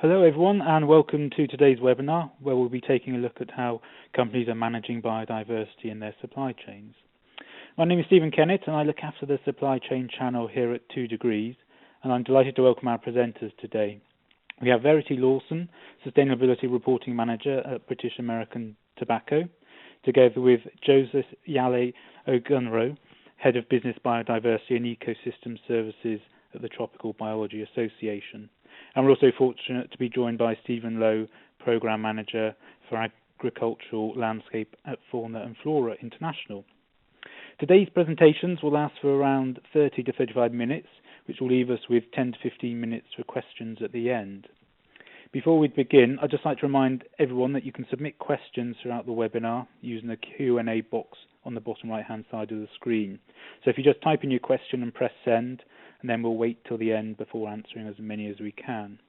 Hello everyone and welcome to today's webinar where we'll be taking a look at how companies are managing biodiversity in their supply chains. My name is Stephen Kennett and I look after the supply chain channel here at 2 Degrees, and I'm delighted to welcome our presenters today. We have Verity Lawson, Sustainability Reporting Manager at British American Tobacco, together with Joseph Yale Ogunro, Head of Business Biodiversity and Ecosystem Services at the Tropical Biology Association. And we're also fortunate to be joined by Stephen Lowe, Programme Manager for Agricultural Landscape at Fauna and Flora International. Today's presentations will last for around 30 to 35 minutes, which will leave us with 10 to 15 minutes for questions at the end. Before we begin, I'd just like to remind everyone that you can submit questions throughout the webinar using the Q&A box on the bottom right-hand side of the screen. So if you just type in your question and press send, and then we'll wait till the end before answering as many as we can.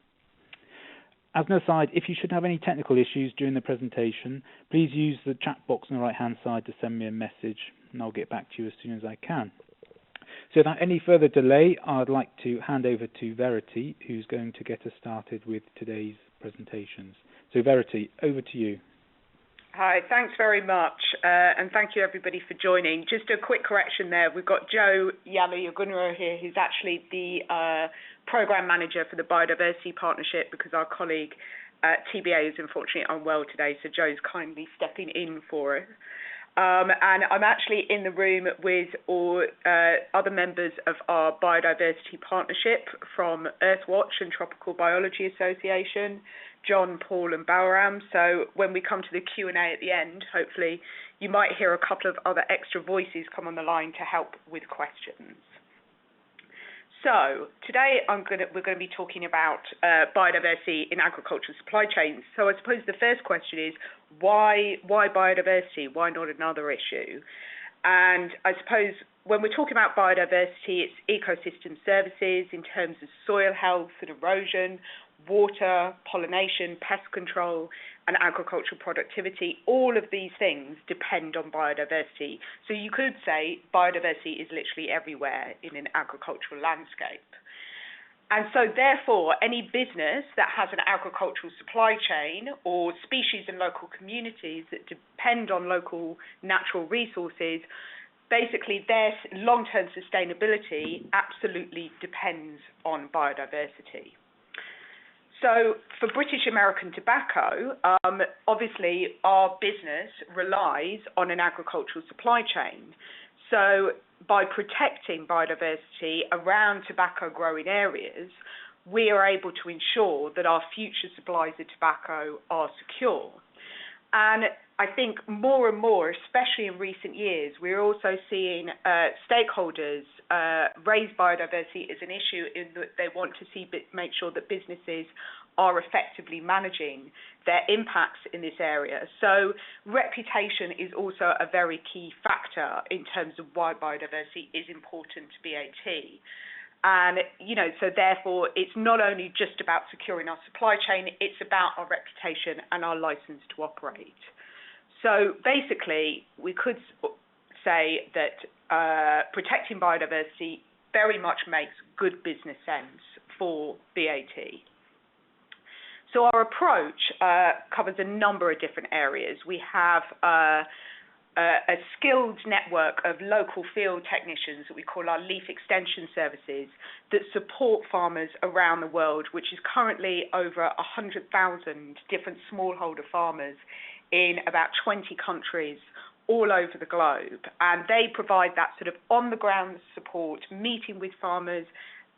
As an aside, if you should have any technical issues during the presentation, please use the chat box on the right-hand side to send me a message, and I'll get back to you as soon as I can. So without any further delay, I'd like to hand over to Verity, who's going to get us started with today's presentations. So Verity, over to you. Hi, thanks very much, and thank you everybody for joining. Just a quick correction there, we've got Joe Yale Ogunro here, who's actually the Programme Manager for the Biodiversity Partnership, because our colleague TBA is unfortunately unwell today, so Joe's kindly stepping in for it. And I'm actually in the room with all other members of our Biodiversity Partnership from Earthwatch and Tropical Biology Association, John, Paul and Balaram. So when we come to the Q&A at the end, hopefully you might hear a couple of other extra voices come on the line to help with questions. So today we're going to be talking about biodiversity in agricultural supply chains. So I suppose the first question is, why biodiversity? Why not another issue? And I suppose when we're talking about biodiversity, it's ecosystem services in terms of soil health and erosion, water, pollination, pest control, and agricultural productivity. All of these things depend on biodiversity. So you could say biodiversity is literally everywhere in an agricultural landscape. And so therefore, any business that has an agricultural supply chain or species and local communities that depend on local natural resources, basically their long-term sustainability absolutely depends on biodiversity. So for British American Tobacco, obviously our business relies on an agricultural supply chain. So by protecting biodiversity around tobacco growing areas, we are able to ensure that our future supplies of tobacco are secure. And I think more and more, especially in recent years, we're also seeing stakeholders raise biodiversity as an issue in that they want to make sure that businesses are effectively managing their impacts in this area. So reputation is also a very key factor in terms of why biodiversity is important to BAT. And, so therefore, it's not only just about securing our supply chain, it's about our reputation and our license to operate. So basically, we could say that protecting biodiversity very much makes good business sense for BAT. So our approach covers a number of different areas. We have a skilled network of local field technicians that we call our leaf extension services that support farmers around the world, which is currently over 100,000 different smallholder farmers in about 20 countries all over the globe. And they provide that sort of on-the-ground support, meeting with farmers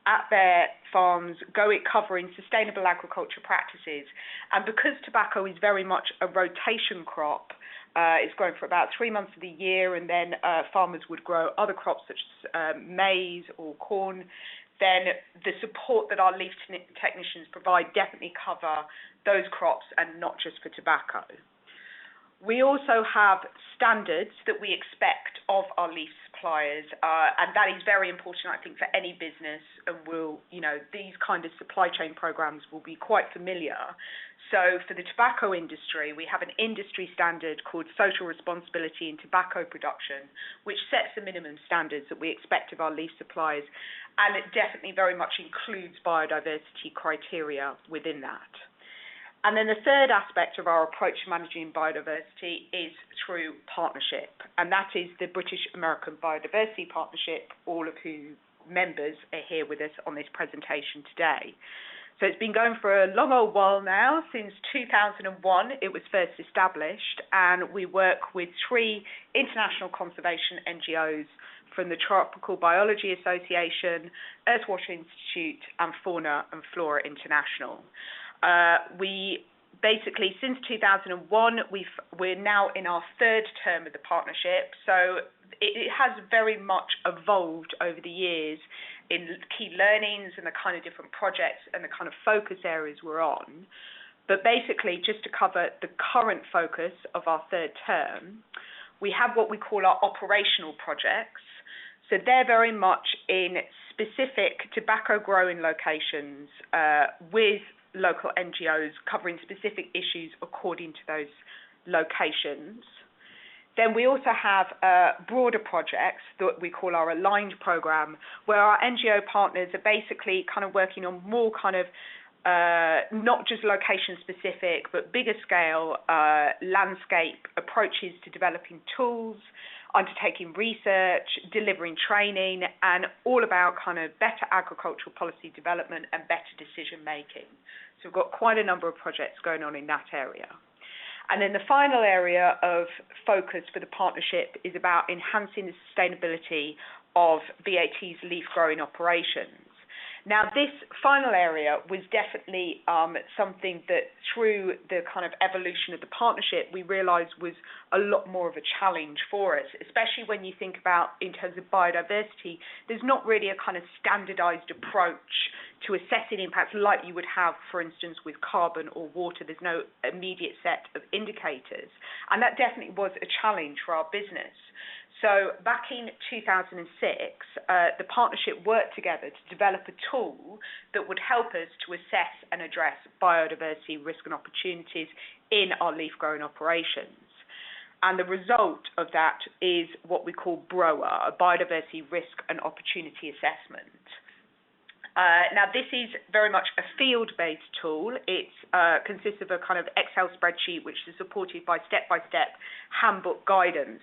at their farms, covering sustainable agriculture practices. And because tobacco is very much a rotation crop, it's grown for about 3 months of the year, and then farmers would grow other crops such as maize or corn, then the support that our leaf technicians provide definitely cover those crops and not just for tobacco. We also have standards that we expect of our leaf suppliers, and that is very important, I think, for any business. And these kind of supply chain programs will be quite familiar. So for the tobacco industry, we have an industry standard called Social Responsibility in Tobacco Production, which sets the minimum standards that we expect of our leaf suppliers, and it definitely very much includes biodiversity criteria within that. And then the third aspect of our approach to managing biodiversity is through partnership, and that is the British American Biodiversity Partnership, all of whose members are here with us on this presentation today. So it's been going for a long old while now. Since 2001 it was first established, and we work with 3 international conservation NGOs from the Tropical Biology Association, Earthwatch Institute, and Fauna and Flora International. We basically, since 2001, we're now in our 3rd term of the partnership, so it has very much evolved over the years in key learnings and the kind of different projects and the kind of focus areas we're on. But basically, just to cover the current focus of our 3rd term, we have what we call our operational projects. So they're very much in specific tobacco growing locations with local NGOs covering specific issues according to those locations. Then we also have broader projects that we call our aligned program, where our NGO partners are basically kind of working on more kind of not just location specific, but bigger scale landscape approaches to developing tools, undertaking research, delivering training, and all about kind of better agricultural policy development and better decision making. So we've got quite a number of projects going on in that area. And then the final area of focus for the partnership is about enhancing the sustainability of BAT's leaf growing operations. Now, this final area was definitely something that through the kind of evolution of the partnership, we realised was a lot more of a challenge for us, especially when you think about in terms of biodiversity. There's not really a kind of standardised approach to assessing impacts like you would have, for instance, with carbon or water. There's no immediate set of indicators. And that definitely was a challenge for our business. So back in 2006, the partnership worked together to develop a tool that would help us to assess and address biodiversity risk and opportunities in our leaf growing operations. And the result of that is what we call BROA, a Biodiversity Risk and Opportunity Assessment. Now, this is very much a field-based tool. It consists of a kind of Excel spreadsheet which is supported by step-by-step handbook guidance.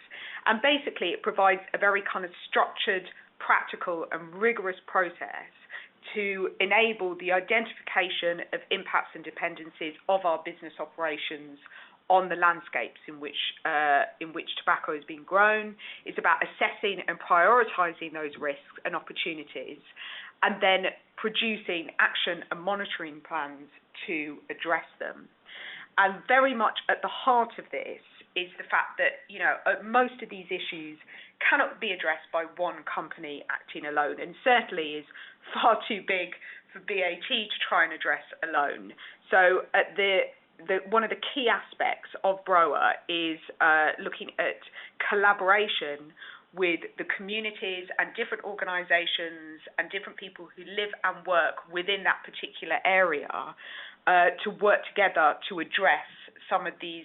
And basically, it provides a very kind of structured, practical and rigorous process to enable the identification of impacts and dependencies of our business operations on the landscapes in which tobacco is being grown. It's about assessing and prioritising those risks and opportunities, and then producing action and monitoring plans to address them. And very much at the heart of this is the fact that, most of these issues cannot be addressed by one company acting alone, and certainly is far too big for BAT to try and address alone. So at one of the key aspects of BROA is looking at collaboration with the communities and different organisations and different people who live and work within that particular area to work together to address some of these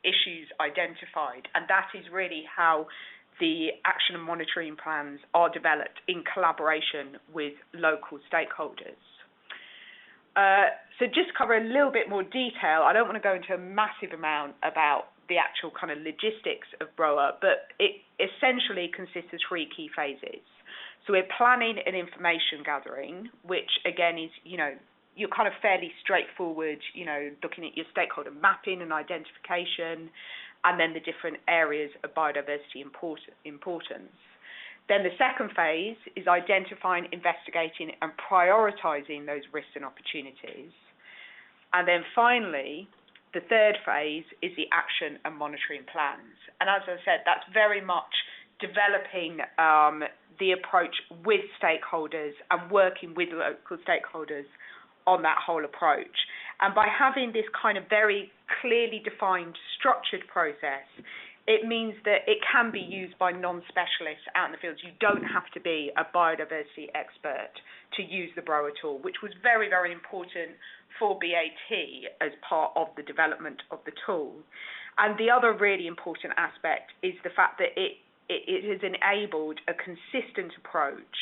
issues identified. And that is really how the action and monitoring plans are developed in collaboration with local stakeholders. So just to cover a little bit more detail, I don't want to go into a massive amount about the actual kind of logistics of BROA, but it essentially consists of 3 key phases. So we're planning and information gathering, which again is, you're kind of fairly straightforward, looking at your stakeholder mapping and identification, and then the different areas of biodiversity importance. Then the second phase is identifying, investigating and prioritising those risks and opportunities. And then finally, the third phase is the action and monitoring plans. And as I said, that's very much developing the approach with stakeholders and working with local stakeholders on that whole approach. And by having this kind of very clearly defined, structured process, it means that it can be used by non-specialists out in the fields. You don't have to be a biodiversity expert to use the Broa tool, which was very, very important for BAT as part of the development of the tool. And the other really important aspect is the fact that it has enabled a consistent approach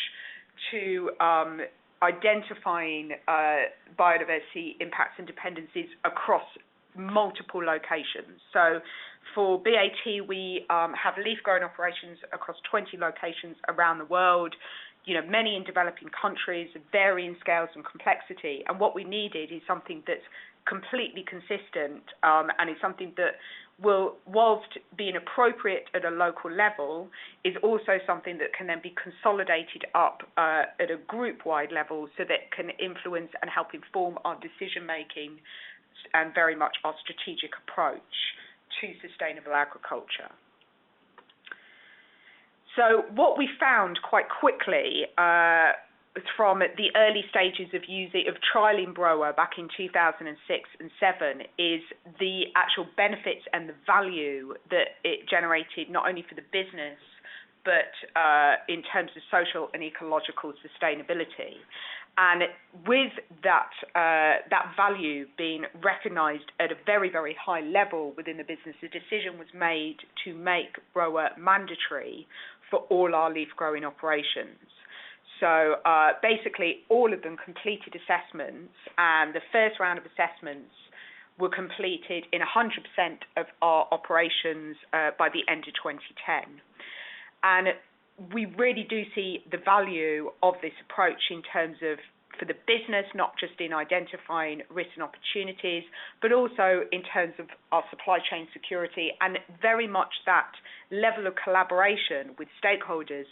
to identifying biodiversity impacts and dependencies across multiple locations. So for BAT, we have leaf growing operations across 20 locations around the world, many in developing countries, varying scales and complexity. And what we needed is something that's completely consistent and is something that will, whilst being appropriate at a local level, is also something that can then be consolidated up at a group-wide level so that can influence and help inform our decision-making and very much our strategic approach to sustainable agriculture. So what we found quite quickly from the early stages of trialling Broa back in 2006 and 2007 is the actual benefits and the value that it generated not only for the business but in terms of social and ecological sustainability. And with that value being recognised at a very, very high level within the business, the decision was made to make Broa mandatory for all our leaf growing operations. So basically all of them completed assessments, and the first round of assessments were completed in 100% of our operations by the end of 2010. And we really do see the value of this approach in terms of, for the business, not just in identifying risks and opportunities, but also in terms of our supply chain security, and very much that level of collaboration with stakeholders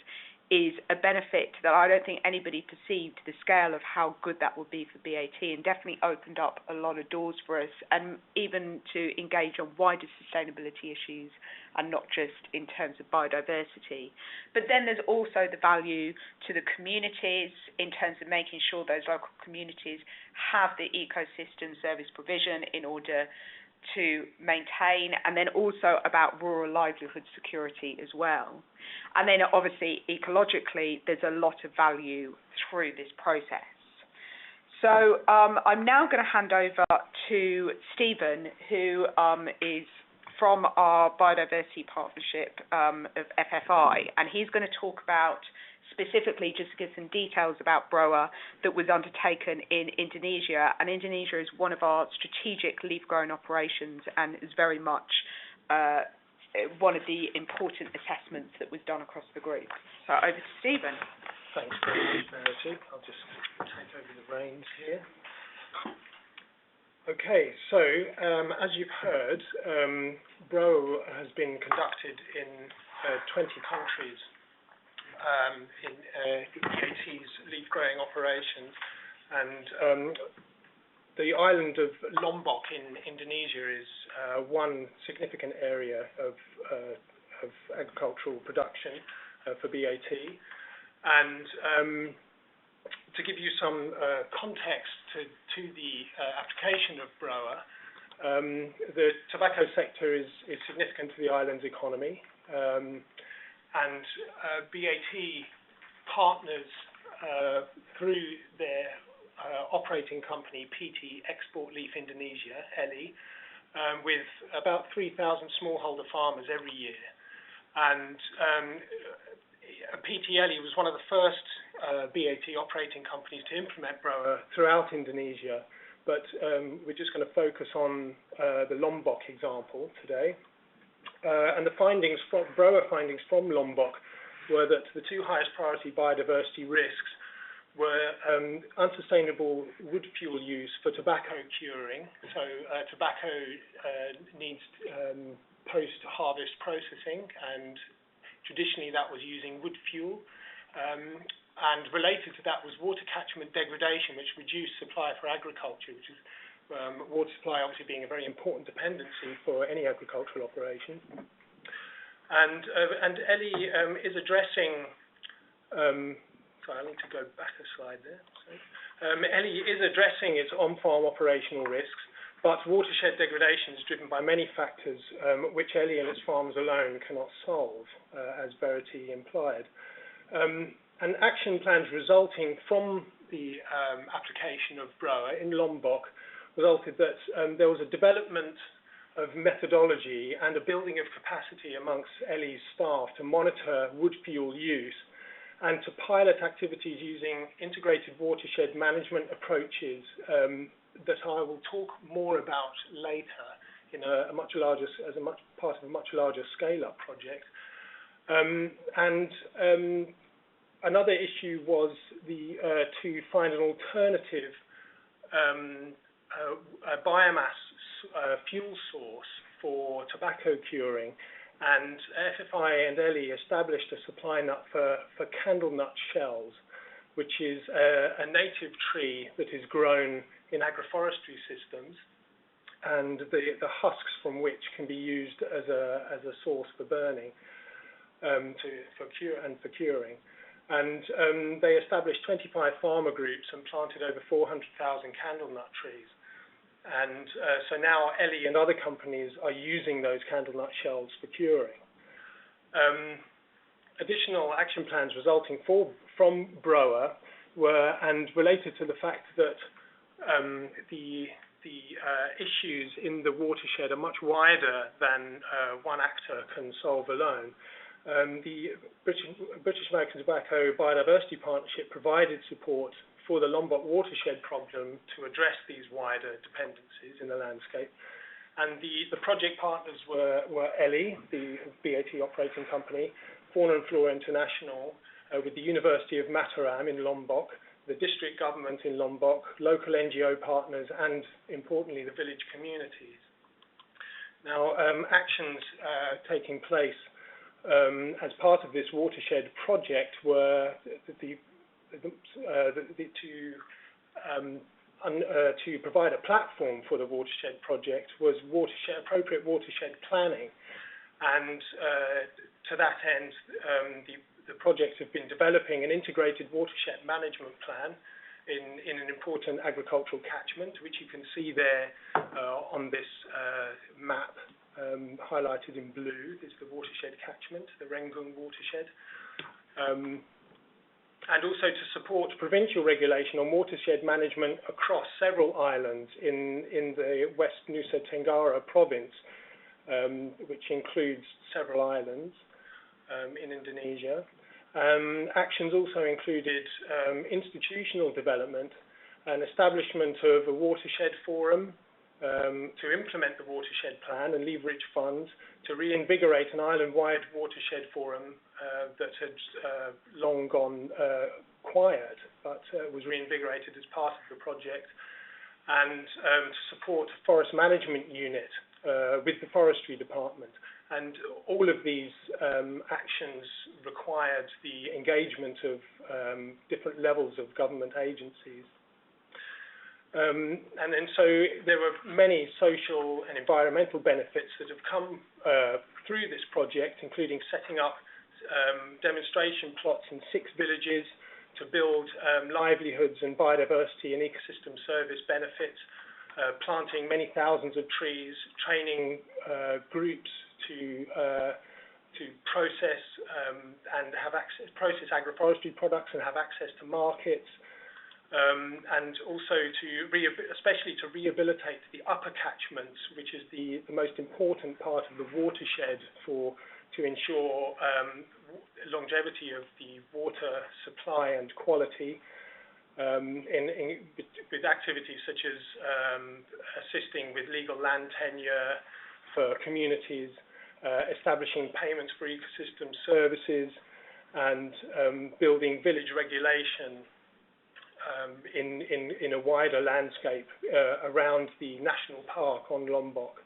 is a benefit that I don't think anybody perceived the scale of how good that would be for BAT, and definitely opened up a lot of doors for us, and even to engage on wider sustainability issues and not just in terms of biodiversity. But then there's also the value to the communities in terms of making sure those local communities have the ecosystem service provision in order to maintain, and then also about rural livelihood security as well. And then obviously ecologically there's a lot of value through this process. So I'm now going to hand over to Stephen, who is from our Biodiversity Partnership of FFI, and he's going to talk about specifically, just to give some details about Broa, that was undertaken in Indonesia. And Indonesia is one of our strategic leaf growing operations and is very much one of the important assessments that was done across the group. So over to Stephen. Thanks very much, Verity. I'll just take over the reins here. Okay, so as you've heard, Broa has been conducted in 20 countries in BAT's leaf growing operations, and the island of Lombok in Indonesia is one significant area of agricultural production for BAT. And to give you some context to the application of Broa, the tobacco sector is significant to the island's economy. And BAT partners through their operating company, PT Export Leaf Indonesia, ELI, with about 3,000 smallholder farmers every year. And PT ELI was one of the first BAT operating companies to implement Broa throughout Indonesia, but we're just going to focus on the Lombok example today. And the findings from Broa findings from Lombok were that the two highest priority biodiversity risks were unsustainable wood fuel use for tobacco curing. So tobacco needs post-harvest processing, and traditionally that was using wood fuel. And related to that was water catchment degradation, which reduced supply for agriculture, which is water supply obviously being a very important dependency for any agricultural operation. And ELI is addressing, sorry, I need to go back a slide there. ELI is addressing its on-farm operational risks But watershed degradation is driven by many factors which Ellie and its farms alone cannot solve, as Verity implied. And action plans resulting from the application of BROA in Lombok resulted that there was a development of methodology and a building of capacity amongst Ellie's staff to monitor wood fuel use and to pilot activities using integrated watershed management approaches that I will talk more about later in part of a much larger scale-up project. Another issue was to find an alternative biomass fuel source for tobacco curing, and FFI and Ellie established a supply nut for candle nut shells, which is a native tree that is grown in agroforestry systems, and the husks from which can be used as a source for burning, for curing. And they established 25 farmer groups and planted over 400,000 candle nut trees. And so now Ellie and other companies are using those candle nut shells for curing. Additional action plans resulting from BROA were, and related to the fact that the issues in the watershed are much wider than one actor can solve alone. The British American Tobacco Biodiversity Partnership provided support for the Lombok watershed problem to address these wider dependencies in the landscape. And the project partners were Ellie, the BAT operating company, Fauna and Flora International, with the University of Mataram in Lombok, the district government in Lombok, local NGO partners, and importantly, the village communities. Now, actions taking place as part of this watershed project were to provide a platform for the watershed project was appropriate watershed planning, and to that end, the projects have been developing an integrated watershed management plan in an important agricultural catchment, which you can see there on this map, highlighted in blue. This is the watershed catchment, the Rengung watershed. And also to support provincial regulation on watershed management across several islands in the West Nusa Tenggara province, which includes several islands in Indonesia. Actions also included institutional development and establishment of a watershed forum to implement the watershed plan and leverage funds to reinvigorate an island-wide watershed forum that had long gone quiet, but was reinvigorated as part of the project, and to support a forest management unit with the forestry department. And all of these actions required the engagement of different levels of government agencies. And so there were many social and environmental benefits that have come through this project, including setting up demonstration plots in 6 villages to build livelihoods and biodiversity and ecosystem service benefits, planting many thousands of trees, training groups to process and have access, process agroforestry products and have access to markets, and also especially to rehabilitate the upper catchments, which is the most important part of the watershed to ensure longevity of the water supply and quality, with activities such as assisting with legal land tenure for communities, establishing payments for ecosystem services, and building village regulation in a wider landscape around the national park on Lombok.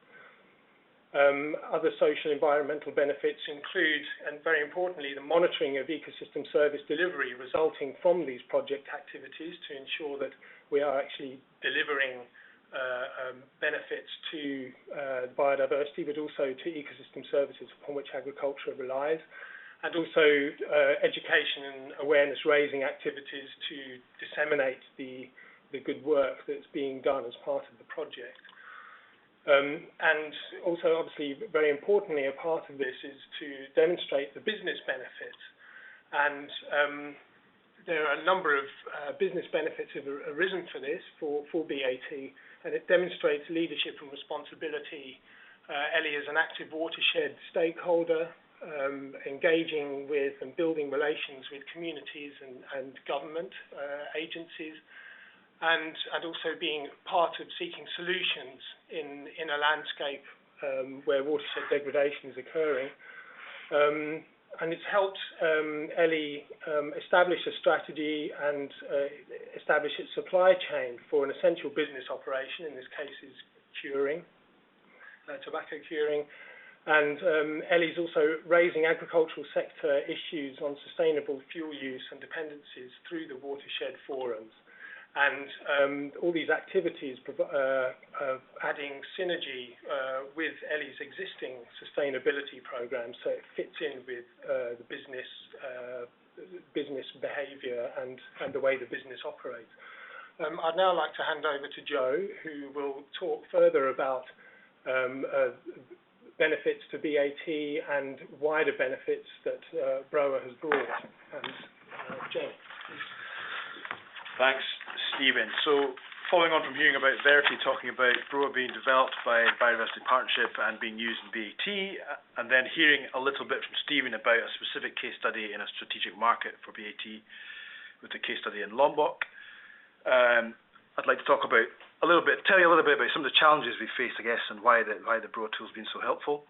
Other social environmental benefits include, and very importantly, the monitoring of ecosystem service delivery resulting from these project activities to ensure that we are actually delivering benefits to biodiversity, but also to ecosystem services upon which agriculture relies, and also education and awareness raising activities to disseminate the good work that's being done as part of the project. And also, obviously, very importantly, a part of this is to demonstrate the business benefits. And there are a number of business benefits that have arisen for this, for BAT, and it demonstrates leadership and responsibility. Ellie is an active watershed stakeholder, engaging with and building relations with communities and government agencies, and also being part of seeking solutions in a landscape where watershed degradation is occurring. And it's helped Ellie establish a strategy and establish its supply chain for an essential business operation, in this case is curing, tobacco curing. And Ellie's also raising agricultural sector issues on sustainable fuel use and dependencies through the watershed forums. And all these activities are adding synergy with Ellie's existing sustainability program, so it fits in with the business behaviour and the way the business operates. I'd now like to hand over to Joe, who will talk further about benefits to BAT and wider benefits that BROA has brought. And Joe. Thanks, Stephen. So, following on from hearing about Verity talking about BROA being developed by Biodiversity Partnership and being used in BAT, and then hearing a little bit from Stephen about a specific case study in a strategic market for BAT with the case study in Lombok, I'd like to talk about tell you a little bit about some of the challenges we faced, I guess, and why the BROA tool has been so helpful.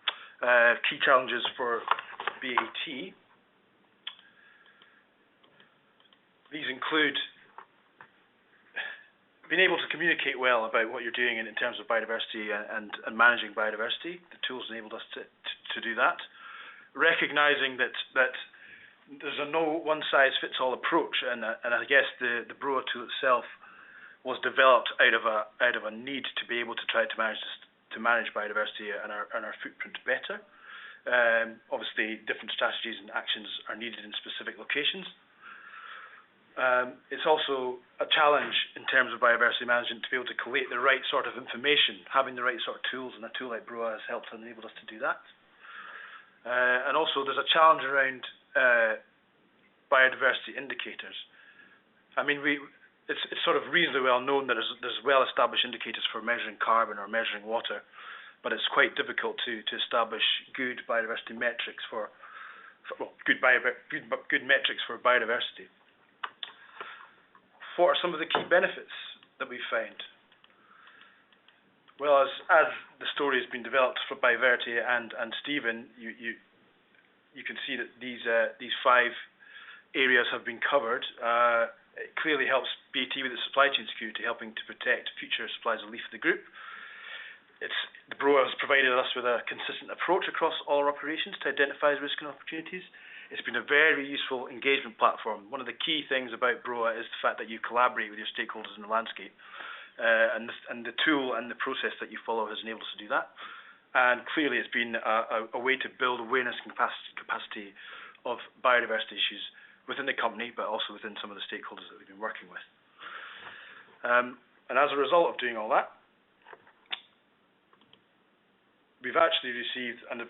Key challenges for BAT. These include being able to communicate well about what you're doing in terms of biodiversity and managing biodiversity. The tools enabled us to do that. Recognizing that there's a no one-size-fits-all approach, and I guess the BROA tool itself was developed out of a need to be able to try to manage biodiversity and our footprint better. Obviously, different strategies and actions are needed in specific locations. It's also a challenge in terms of biodiversity management to be able to collate the right sort of information, having the right sort of tools, and a tool like BROA has helped and enabled us to do that. And also there's a challenge around biodiversity indicators. I mean, it's sort of reasonably well known that there's well-established indicators for measuring carbon or measuring water, but it's quite difficult to establish good biodiversity metrics good metrics for biodiversity. What are some of the key benefits that we found? Well, as the story has been developed by Verity and Stephen, you can see that these 5 areas have been covered. It clearly helps BAT with its supply chain security, helping to protect future supplies of leaf for the group. The BROA has provided us with a consistent approach across all our operations to identify risks and opportunities. It's been a very useful engagement platform. One of the key things about BROA is the fact that you collaborate with your stakeholders in the landscape. And the tool and the process that you follow has enabled us to do that. And clearly it's been a way to build awareness and capacity of biodiversity issues within the company, but also within some of the stakeholders that we've been working with. And as a result of doing all that, we've actually received, and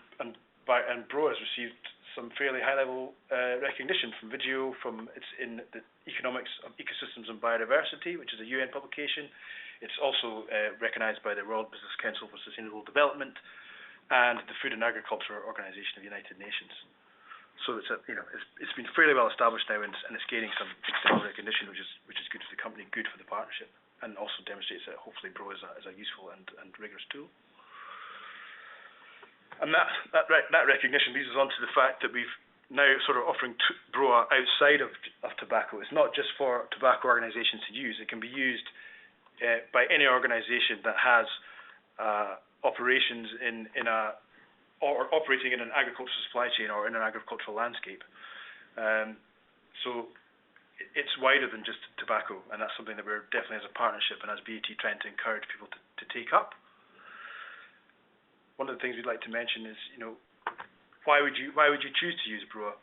BROA has received some fairly high-level recognition from video, it's in the Economics of Ecosystems and Biodiversity, which is a UN publication. It's also recognised by the World Business Council for Sustainable Development and the Food and Agriculture Organization of the United Nations. So it's been fairly well established now, and it's gaining some external recognition, which is good for the company, good for the partnership, and also demonstrates that hopefully BROA is a useful and rigorous tool. And that recognition leads us on to the fact that we've now sort of offering BROA outside of tobacco. It's not just for tobacco organisations to use. It can be used by any organisation that has operations or operating in an agricultural supply chain or in an agricultural landscape. So it's wider than just tobacco, and that's something that we're definitely as a partnership and as BAT trying to encourage people to take up. One of the things we'd like to mention is, why would you choose to use BROA?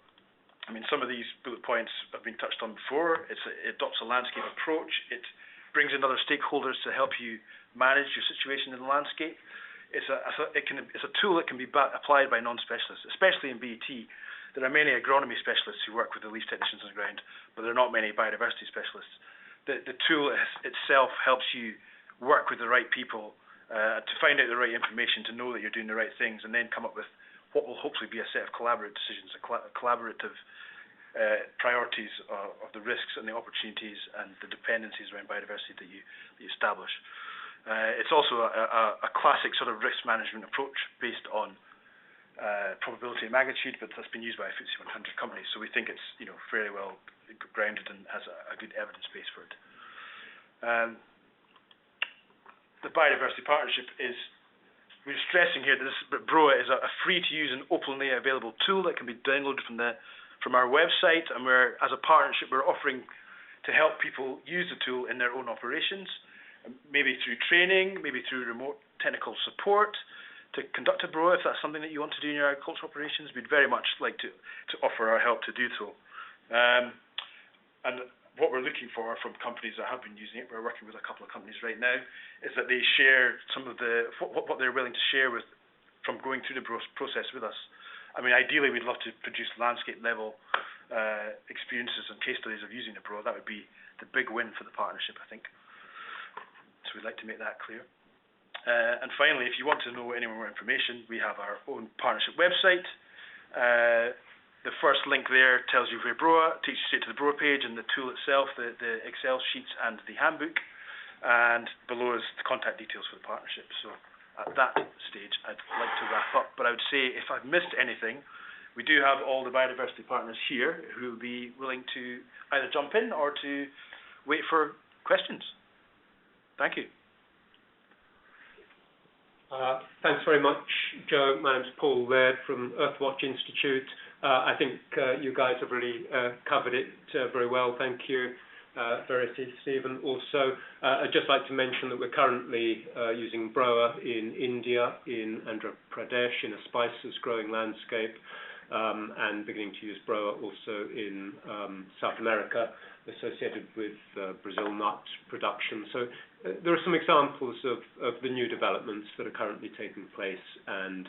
I mean, some of these bullet points have been touched on before. It adopts a landscape approach. It brings in other stakeholders to help you manage your situation in the landscape. it's a tool that can be applied by non-specialists, especially in BET. There are many agronomy specialists who work with the leaf technicians on the ground, but there are not many biodiversity specialists. The tool itself helps you work with the right people to find out the right information, to know that you're doing the right things, and then come up with what will hopefully be a set of collaborative decisions, collaborative priorities of the risks and the opportunities and the dependencies around biodiversity that you establish. It's also a classic sort of risk management approach based on probability and magnitude, but that's been used by FTSE 100 companies, so we think it's fairly well grounded and has a good evidence base for it. The Biodiversity Partnership we're stressing here that BROA is a free-to-use and openly available tool that can be downloaded from our website, and as a partnership, we're offering to help people use the tool in their own operations, maybe through training, maybe through remote technical support, to conduct a BROA if that's something that you want to do in your agricultural operations. We'd very much like to offer our help to do so. And what we're looking for from companies that have been using it, we're working with a couple of companies right now, is that they share some of what they're willing to share from going through the process with us. I mean, ideally, we'd love to produce landscape level experiences and case studies of using the BROA. That would be the big win for the partnership, I think. So we'd like to make that clear. And finally, if you want to know any more information, we have our own partnership website. The first link there tells you where BROA, takes you straight to the BROA page and the tool itself, the Excel sheets and the handbook. And below is the contact details for the partnership. So at that stage, I'd like to wrap up. But I would say, if I've missed anything, we do have all the biodiversity partners here who will be willing to either jump in or to wait for questions. Thank you. Thanks very much, Joe. My name's Paul Laird from Earthwatch Institute. I think you guys have really covered it very well. Thank you, Verity, Stephen. Also, I'd just like to mention that we're currently using BROA in India, in Andhra Pradesh, in a spices growing landscape, and beginning to use BROA also in South America, associated with Brazil nut production. So there are some examples of the new developments that are currently taking place, and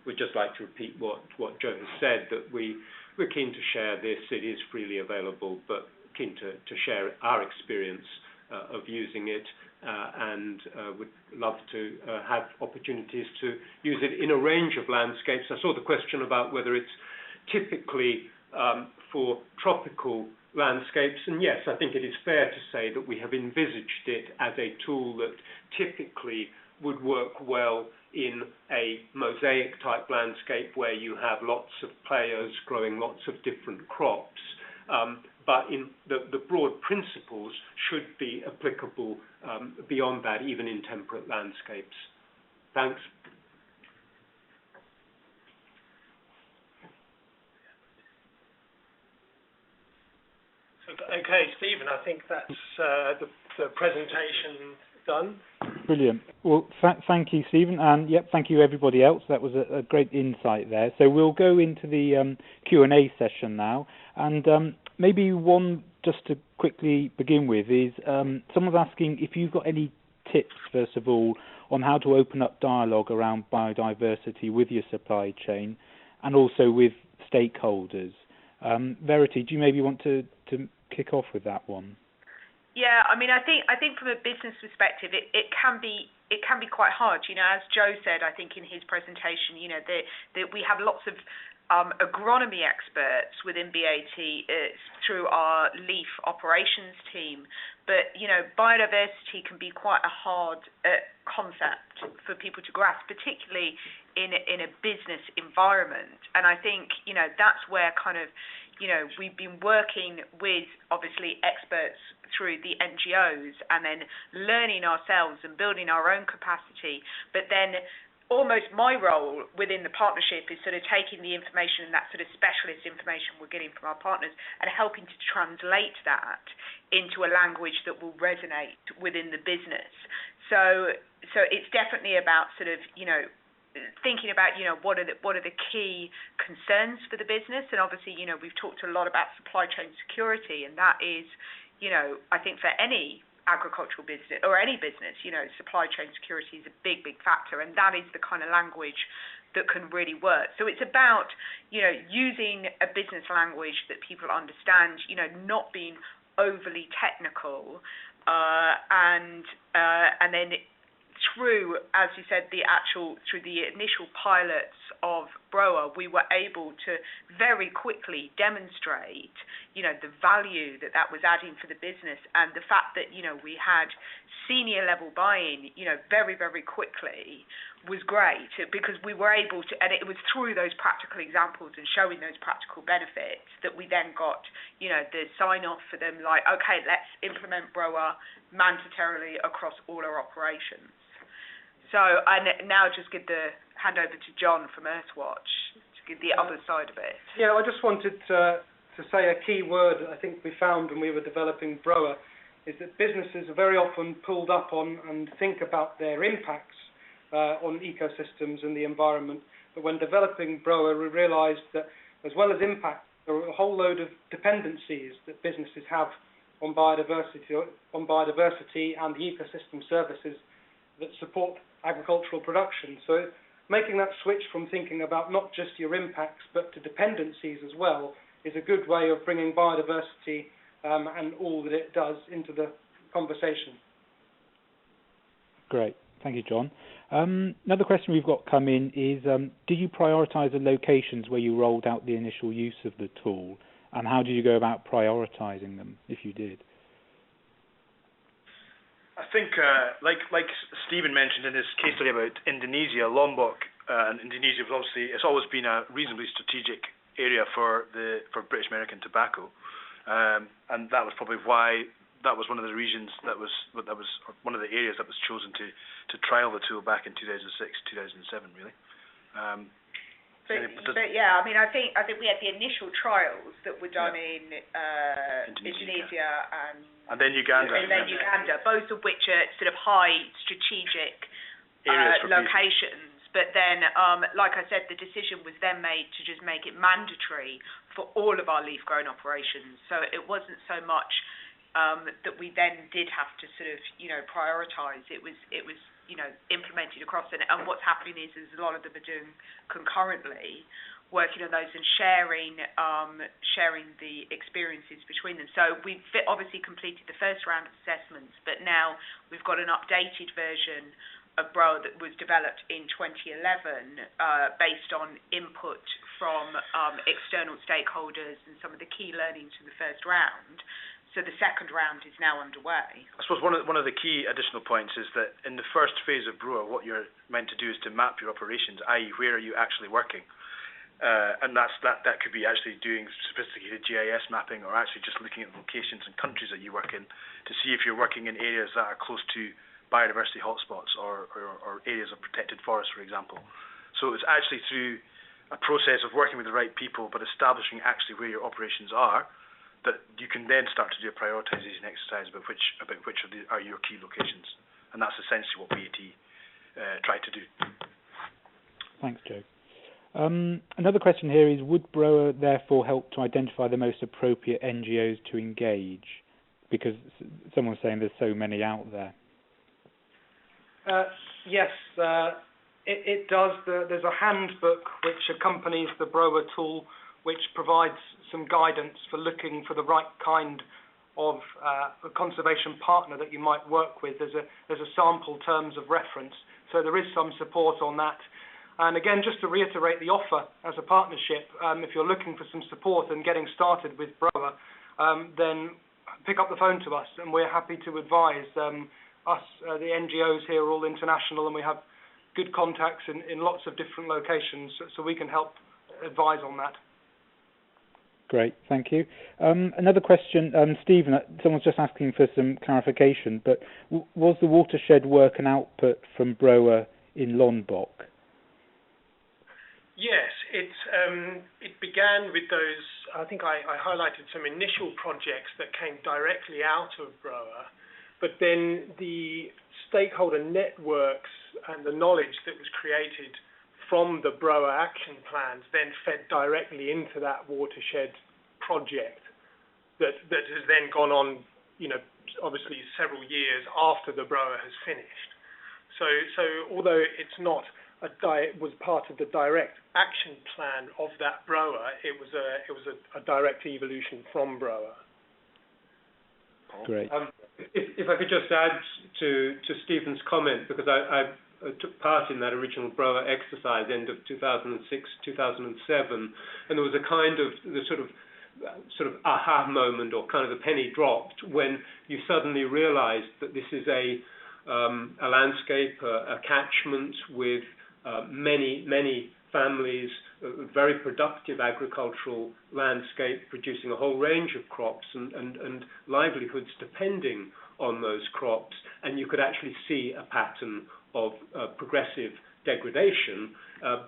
we'd just like to repeat what Joe has said, that we're keen to share this. It is freely available, but keen to share our experience of using it, and would love to have opportunities to use it in a range of landscapes. I saw the question about whether it's typically for tropical landscapes, and yes, I think it is fair to say that we have envisaged it as a tool that typically would work well in a mosaic type landscape where you have lots of players growing lots of different crops, but in the broad principles should be applicable beyond that, even in temperate landscapes. Thanks. Okay, Stephen, I think that's the presentation done. Brilliant. Well, thank you, Stephen, and thank you everybody else. That was a great insight there. So we'll go into the Q&A session now, and maybe one just to quickly begin with is someone's asking if you've got any tips, first of all, on how to open up dialogue around biodiversity with your supply chain and also with stakeholders. Verity, do you maybe want to kick off with that one? Yeah, I mean, I think from a business perspective, it can be quite hard. As Joe said, I think in his presentation, that we have lots of agronomy experts within BAT through our leaf operations team, but biodiversity can be quite a hard concept for people to grasp, particularly in a business environment. And I think that's where kind of we've been working with obviously experts through the NGOs and then learning ourselves and building our own capacity. But then almost my role within the partnership is sort of taking the information and that sort of specialist information we're getting from our partners and helping to translate that into a language that will resonate within the business. So it's definitely about sort of thinking about what are the key concerns for the business, and obviously we've talked a lot about supply chain security, and that is I think for any agricultural business or any business, supply chain security is a big, big factor, and that is the kind of language that can really work. So it's about, using a business language that people understand, not being overly technical, and then through, as you said, through the initial pilots of Broa, we were able to very quickly demonstrate, the value that was adding for the business, and the fact that, we had senior level buy-in, very, very quickly was great, because we were able to, and it was through those practical examples and showing those practical benefits that we then got, the sign-off for them, like, okay, let's implement Broa mandatorily across all our operations. So I now just hand over to John from Earthwatch to give the other side of it. Yeah, I just wanted to say a key word I think we found when we were developing Broa is that businesses are very often pulled up on and think about their impacts on ecosystems and the environment. But when developing Broa, we realised that as well as impact, there are a whole load of dependencies that businesses have on biodiversity and the ecosystem services that support agricultural production. So making that switch from thinking about not just your impacts but to dependencies as well is a good way of bringing biodiversity and all that it does into the conversation. Great. Thank you, John. Another question we've got come in is, do you prioritise the locations where you rolled out the initial use of the tool, and how did you go about prioritising them, if you did? I think, like Stephen mentioned in his case study about Indonesia, Lombok, and Indonesia was obviously, it's always been a reasonably strategic area for British American tobacco, and that was probably why that was one of the regions that was one of the areas that was chosen to trial the tool back in 2006, 2007, really. But yeah, I mean, I think we had the initial trials that were done in Indonesia and then Uganda. Both of which are sort of high strategic locations. But then, like I said, the decision was then made to just make it mandatory for all of our leaf-grown operations. So it wasn't so much that we then did have to sort of, prioritise. It was implemented across, and what's happening is a lot of them are doing concurrently, working on those and sharing the experiences between them. So we've obviously completed the first round of assessments, but now we've got an updated version of Broa that was developed in 2011 based on input from external stakeholders and some of the key learnings from the first round. So the second round is now underway. I suppose one of the key additional points is that in the first phase of Broa, what you're meant to do is to map your operations, i.e. where are you actually working? And that could be actually doing sophisticated GIS mapping, or actually just looking at locations and countries that you work in to see if you're working in areas that are close to biodiversity hotspots or areas of protected forests, for example. So it's actually through a process of working with the right people, but establishing actually where your operations are, that you can then start to do a prioritisation exercise about which are your key locations, and that's essentially what BAT tried to do. Thanks, Joe. Another question here is, would Broa therefore help to identify the most appropriate NGOs to engage? Because someone's saying there's so many out there. Yes, it does. There's a handbook which accompanies the Broa tool, which provides some guidance for looking for the right kind of a conservation partner that you might work with. There's a sample terms of reference, so there is some support on that. And again, just to reiterate the offer as a partnership, if you're looking for some support and getting started with Broa, then pick up the phone to us, and we're happy to advise. The NGOs here are all international, and we have good contacts in lots of different locations, so we can help advise on that. Great, thank you. Another question, Stephen, someone's just asking for some clarification, but was the watershed work an output from Broa in Lombok? Yes, it began with those, I think I highlighted some initial projects that came directly out of Broa, but then the stakeholder networks and the knowledge that was created from the Broa action plans then fed directly into that watershed project that has then gone on, obviously several years after the brower has finished. So although it's not was part of the direct action plan of that brower, it was a direct evolution from brower. Great. If I could just add to Stephen's comment, because I took part in that original brower exercise end of 2006, 2007, and there was a kind of the sort of aha moment, or kind of the penny dropped, when you suddenly realized that this is a landscape, a catchment with many families, a very productive agricultural landscape producing a whole range of crops and livelihoods depending on those crops, and you could actually see a pattern of progressive degradation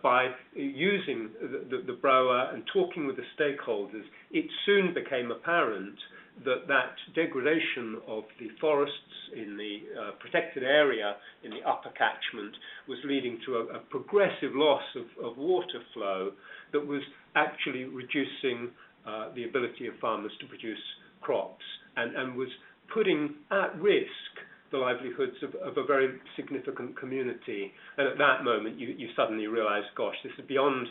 by using the brower and talking with the stakeholders. It soon became apparent that degradation of the forests in the protected area in the upper catchment was leading to a progressive loss of water flow that was actually reducing the ability of farmers to produce crops and was putting at risk the livelihoods of a very significant community. And at that moment, you suddenly realize, gosh, this is beyond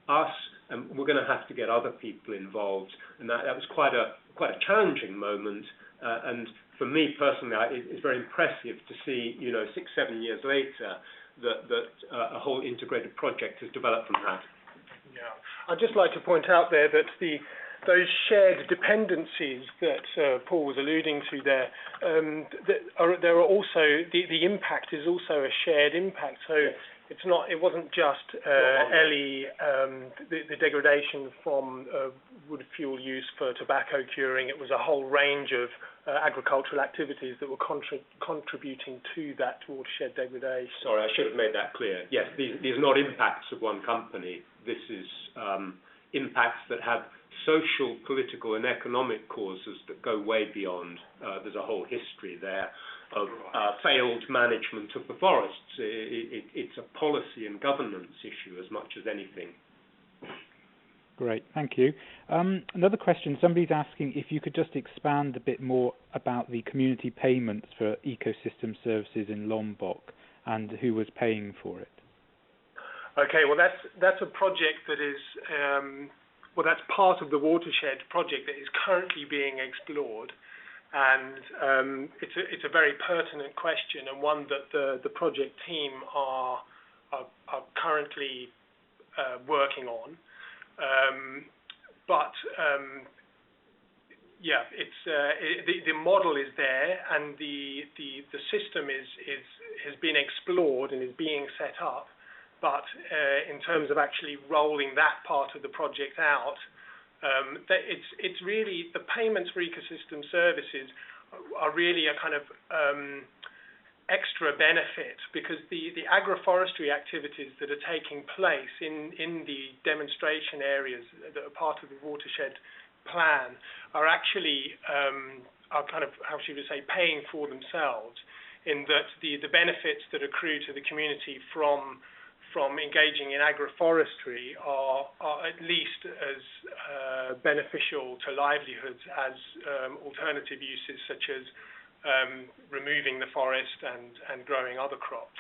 us, and we're going to have to get other people involved. And that was quite a challenging moment. And for me personally, it's very impressive to see, 6-7 years later, that a whole integrated project has developed from that. Yeah, I'd just like to point out there that those shared dependencies that Paul was alluding to there, there are also the impact is also a shared impact. So yes. It wasn't just the degradation from wood fuel use for tobacco curing. It was a whole range of agricultural activities that were contributing to that watershed degradation. Sorry, I should have made that clear. Yes, these are not impacts of one company. This is impacts that have social, political, and economic causes that go way beyond. There's a whole history there of failed management of the forests. It's a policy and governance issue as much as anything. Great, thank you. Another question, somebody's asking if you could just expand a bit more about the community payments for ecosystem services in Lombok and who was paying for it. Okay, well that's a project that is, that's part of the watershed project that is currently being explored. And it's a very pertinent question, and one that the project team are currently working on. The model is there, and the system has been explored and is being set up. But in terms of actually rolling that part of the project out, it's really the payments for ecosystem services are really a kind of extra benefit, because the agroforestry activities that are taking place in the demonstration areas that are part of the watershed plan are actually are kind of, how should we say, paying for themselves, in that the benefits that accrue to the community from engaging in agroforestry are at least as beneficial to livelihoods as alternative uses such as removing the forest and growing other crops.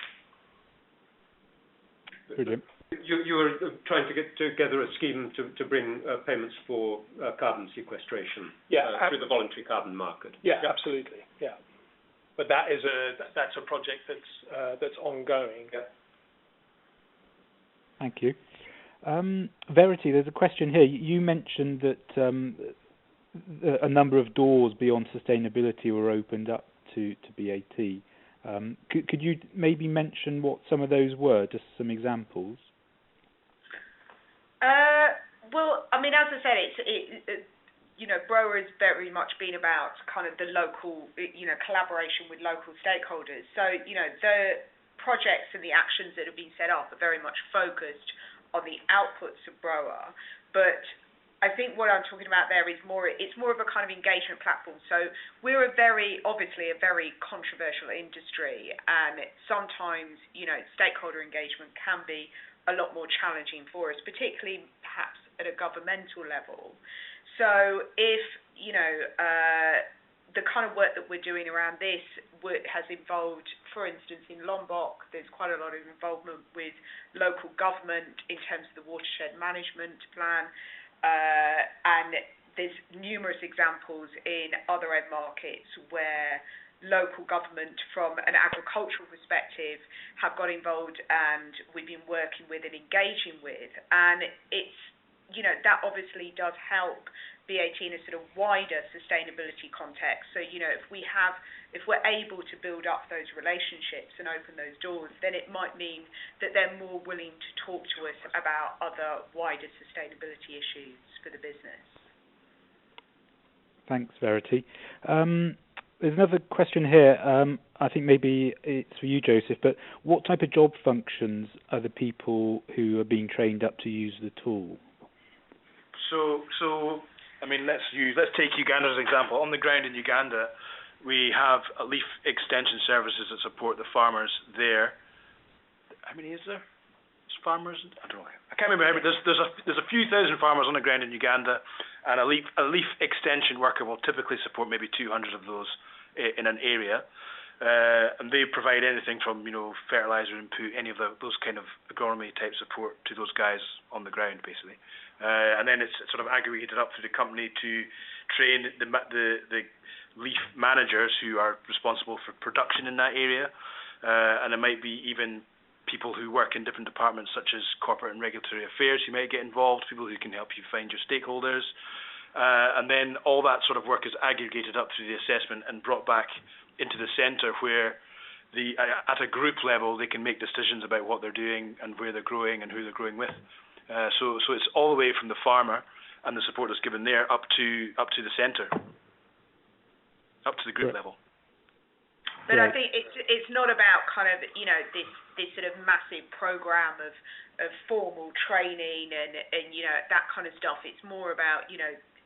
Brilliant. You were trying to get together a scheme to bring payments for carbon sequestration through the voluntary carbon market. Yeah, absolutely. Yeah, but that's a project that's ongoing. Yeah. Thank you. Verity, there's a question here. You mentioned that a number of doors beyond sustainability were opened up to BAT. Could you maybe mention what some of those were, just some examples? Well, I mean, as I said, Brower has very much been about kind of the local, collaboration with local stakeholders. So, the projects and the actions that have been set up are very much focused on the outputs of Brower, but I think what I'm talking about there is more of a kind of engagement platform. So we're obviously a very controversial industry, and sometimes, stakeholder engagement can be a lot more challenging for us, particularly perhaps at a governmental level. So if, the kind of work that we're doing around this has involved, for instance, in Lombok, there's quite a lot of involvement with local government in terms of the watershed management plan, and there's numerous examples in other end markets where local government from an agricultural perspective have got involved, and we've been working with and engaging with, and it's, that obviously does help BAT in a sort of wider sustainability context. So, if we're able to build up those relationships and open those doors, then it might mean that they're more willing to talk to us about other wider sustainability issues for the business. Thanks, Verity. There's another question here. I think maybe it's for you, Joseph, but what type of job functions are the people who are being trained up to use the tool? So I mean, let's take Uganda as an example. On the ground in Uganda, we have leaf extension services that support the farmers there. How many is there? Farmers? I don't know. I can't remember how many. There's a few thousand farmers on the ground in Uganda, and a leaf extension worker will typically support maybe 200 of those in an area. And they provide anything from, fertilizer input, any of those kind of agronomy type support to those guys on the ground, basically. And then it's sort of aggregated up through the company to train the leaf managers who are responsible for production in that area. And it might be even people who work in different departments such as corporate and regulatory affairs who might get involved, people who can help you find your stakeholders. And then all that sort of work is aggregated up through the assessment and brought back into the centre where at a group level they can make decisions about what they're doing and where they're growing and who they're growing with. So it's all the way from the farmer and the support that's given there up to the centre, up to the group level. But I think it's not about kind of this sort of massive program of formal training and that kind of stuff. It's more about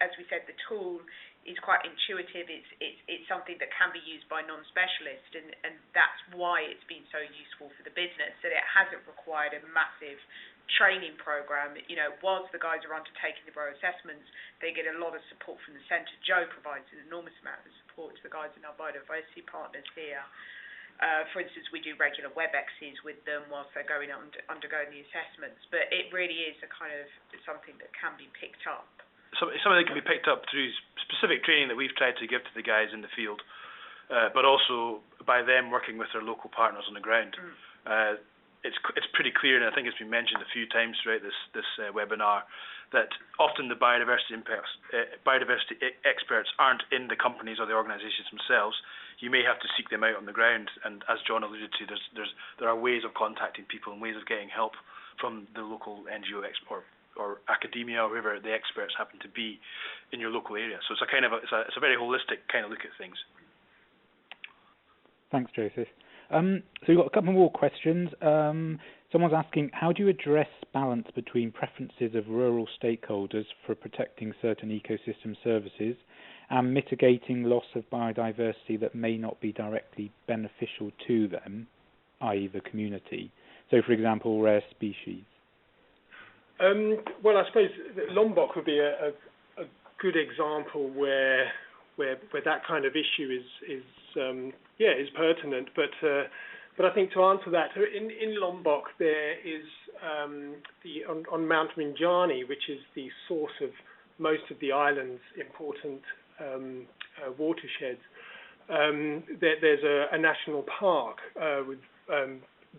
as we said, the tool is quite intuitive. It's something that can be used by non-specialists, and that's why it's been so useful for the business, that it hasn't required a massive training program. Whilst the guys are undertaking the grower assessments, they get a lot of support from the centre. Joe provides an enormous amount of support to the guys in our biodiversity partners here. For instance, we do regular WebExes with them whilst they're undergoing the assessments, but it really is a kind of something that can be picked up. Something that can be picked up through specific training that we've tried to give to the guys in the field, but also by them working with their local partners on the ground. It's pretty clear, and I think it's been mentioned a few times throughout this webinar, that often the biodiversity experts aren't in the companies or the organisations themselves. You may have to seek them out on the ground, and as John alluded to, there are ways of contacting people and ways of getting help from the local NGO expert or academia or wherever the experts happen to be in your local area. So it's a very holistic kind of look at things. Thanks, Joseph. So we've got a couple more questions. Someone's asking, how do you address balance between preferences of rural stakeholders for protecting certain ecosystem services and mitigating loss of biodiversity that may not be directly beneficial to them, i.e. the community? So, for example, rare species. Well, I suppose Lombok would be a good example where that kind of issue is pertinent. But I think to answer that, in Lombok there is on Mount Rinjani, which is the source of most of the island's important watersheds. There's a national park with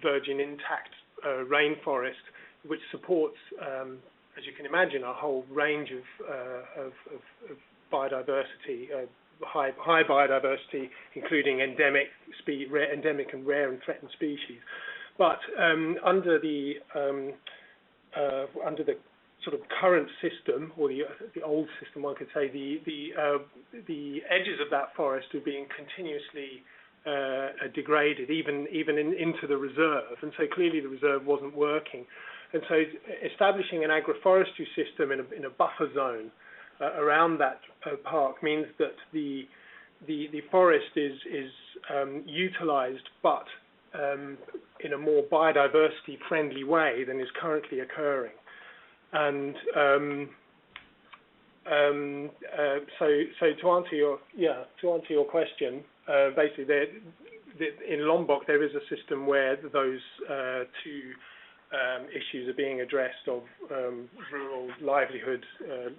virgin intact rainforest, which supports, as you can imagine, a whole range of biodiversity, high biodiversity, including endemic and rare and threatened species. But under the sort of current system, or the old system, one could say, the edges of that forest are being continuously degraded, even into the reserve, and so clearly the reserve wasn't working. And so establishing an agroforestry system in a buffer zone around that park means that the forest is utilised, but in a more biodiversity friendly way than is currently occurring. And So to answer your question, basically, in Lombok there is a system where those two issues are being addressed of rural livelihood,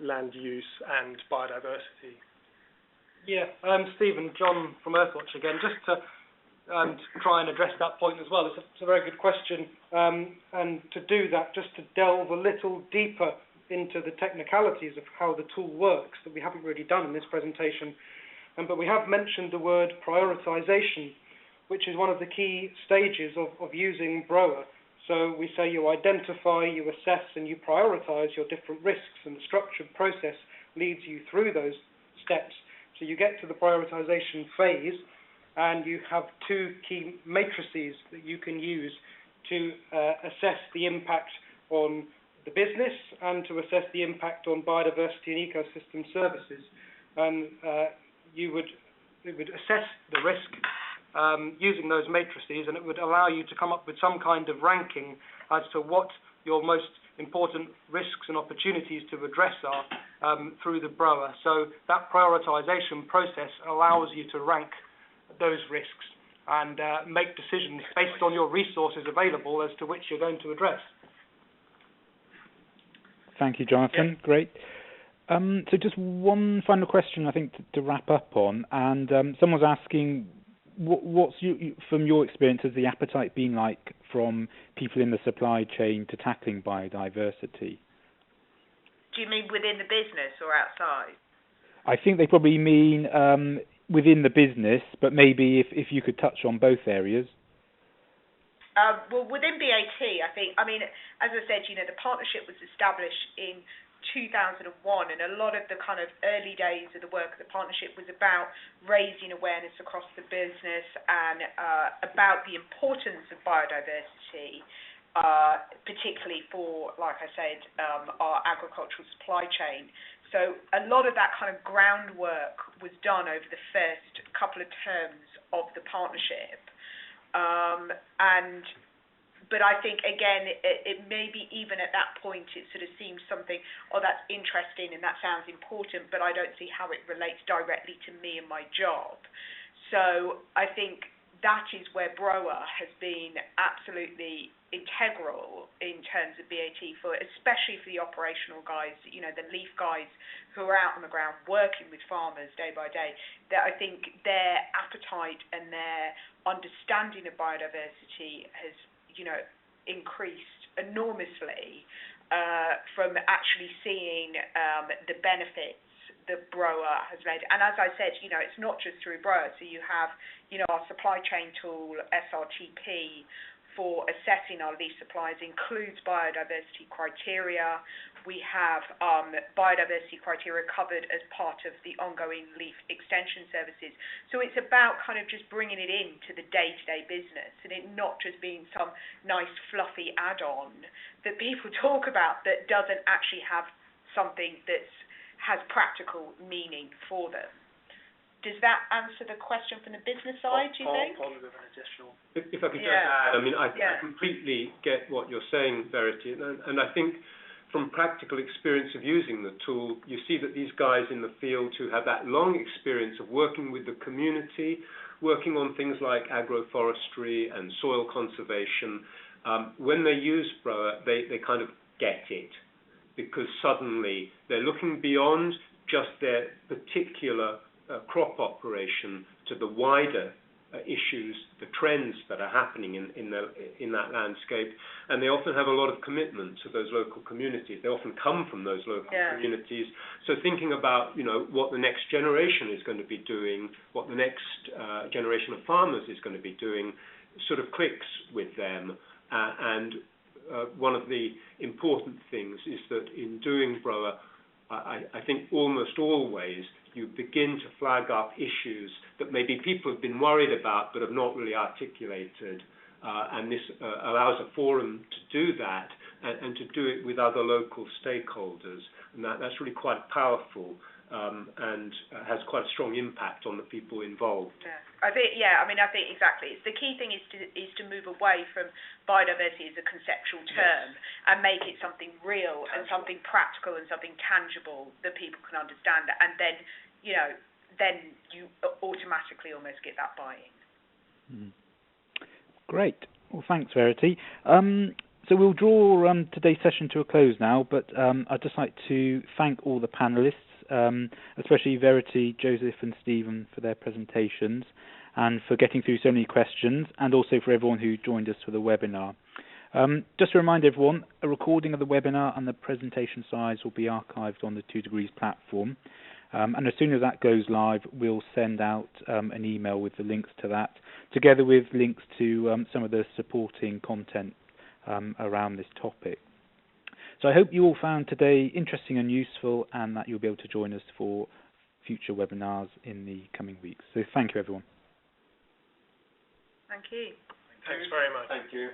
land use, and biodiversity. Yeah, Stephen, John from Earthwatch again, just to try and address that point as well. It's a very good question, and to do that, just to delve a little deeper into the technicalities of how the tool works that we haven't really done in this presentation. But we have mentioned the word prioritization, which is one of the key stages of using BROA. So we say you identify, you assess, and you prioritize your different risks, and the structured process leads you through those steps. So you get to the prioritization phase, and you have two key matrices that you can use to assess the impact on the business and to assess the impact on biodiversity and ecosystem services. And it would assess the risk using those matrices, and it would allow you to come up with some kind of ranking as to what your most important risks and opportunities to address are through the BROA. So that prioritization process allows you to rank those risks and make decisions based on your resources available as to which you're going to address. Thank you, Jonathan. Yeah. Great. So just one final question, I think, to wrap up on. And someone's asking, what's from your experience, has the appetite been like from people in the supply chain to tackling biodiversity? Do you mean within the business or outside? I think they probably mean within the business, but maybe if you could touch on both areas. Well, within BAT, I mean, as I said, the partnership was established in 2001, and a lot of the kind of early days of the work of the partnership was about raising awareness across the business and about the importance of biodiversity, particularly for, like I said, our agricultural supply chain. So a lot of that kind of groundwork was done over the first couple of terms of the partnership. But I think, again, it may be even at that point it sort of seems something, that's interesting and that sounds important, but I don't see how it relates directly to me and my job. So I think that is where BROA has been absolutely integral in terms of BAT, especially for the operational guys, the leaf guys who are out on the ground working with farmers day by day, that I think their appetite and their understanding of biodiversity has, increased enormously from actually seeing the benefits that BROA has made. And as I said, it's not just through BROA. So you have, our supply chain tool, SRTP, for assessing our leaf supplies includes biodiversity criteria. We have biodiversity criteria covered as part of the ongoing leaf extension services. So it's about kind of just bringing it into the day-to-day business and it not just being some nice fluffy add-on that people talk about that doesn't actually have something that has practical meaning for them. Does that answer the question from the business side, do you think? Positive and additional. If I could just add, I completely get what you're saying, Verity, and I think from practical experience of using the tool, you see that these guys in the field who have that long experience of working with the community, working on things like agroforestry and soil conservation, when they use BROA, they kind of get it, because suddenly they're looking beyond just their particular crop operation to the wider issues, the trends that are happening in that landscape, and they often have a lot of commitment to those local communities. They often come from those local communities. So thinking about what the next generation is going to be doing, what the next generation of farmers is going to be doing, sort of clicks with them. And one of the important things is that in doing BROA, I think almost always you begin to flag up issues that maybe people have been worried about but have not really articulated, and this allows a forum to do that and to do it with other local stakeholders, and that's really quite powerful. and has quite a strong impact on the people involved. Yeah. I think exactly. It's the key thing is to move away from biodiversity as a conceptual term and make it something real and something practical and something tangible that people can understand, and then you automatically almost get that buy-in. Great. Well, thanks, Verity. So we'll draw today's session to a close now, but I'd just like to thank all the panellists, especially Verity, Joseph and Stephen for their presentations and for getting through so many questions, and also for everyone who joined us for the webinar. Just to remind everyone, a recording of the webinar and the presentation slides will be archived on the 2 Degrees platform. And as soon as that goes live, we'll send out an email with the links to that, together with links to some of the supporting content around this topic. So I hope you all found today interesting and useful, and that you'll be able to join us for future webinars in the coming weeks. So thank you, everyone. Thank you. Thanks very much. Thank you.